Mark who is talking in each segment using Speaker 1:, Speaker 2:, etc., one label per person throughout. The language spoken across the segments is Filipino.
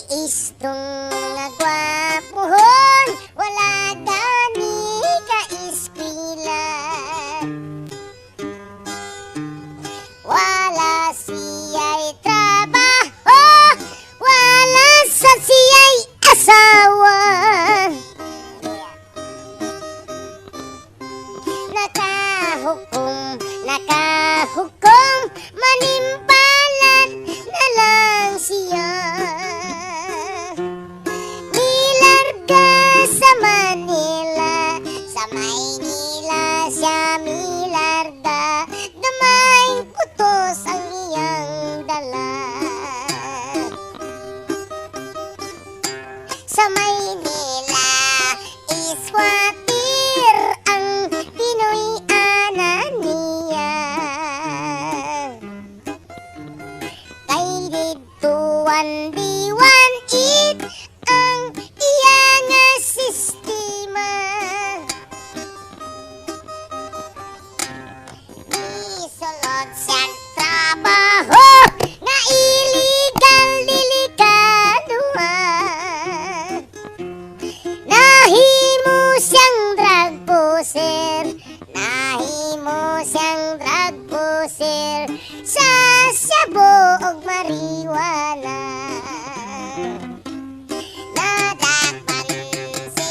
Speaker 1: istong nga gwapuhon, wala gani ka eskwela. Wala siya'y trabaho, wala sa siya'y asawa. Nakahukom, manimpalan na lang siya. Milarga sa Manila, sa Maynila siya milarga. Damay putos ang iyang dala. Sa Maynila is watir ang Pinoy ananiya. Kay dituan diwan it ang iya nga sistema. Isulod siyang trabaho nga illegal delikadua. Nahimo siyang drug pusher, nahimo siyang drug pusher sa Cebu ug marijuana. Nadakpan si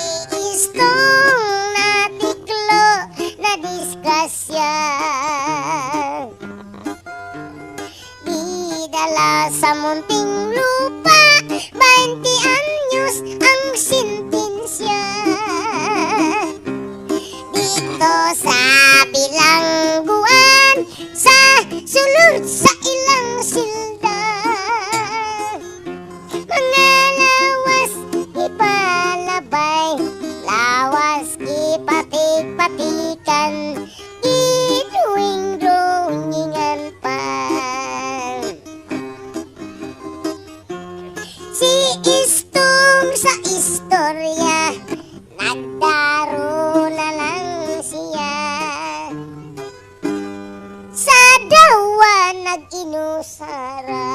Speaker 1: istong natiklo na disgrasya. Didala sa munting lupa, 20 anyos ang sentensya. Dito sa bilangguan, sa sulod sa ilang silda. Mga lawas ipalabay, lawas ipatik-patikan, iduwing-duwingan pa. Si istong sa istorya, nagdaro na lang siya. Sa dawa nag-inusara,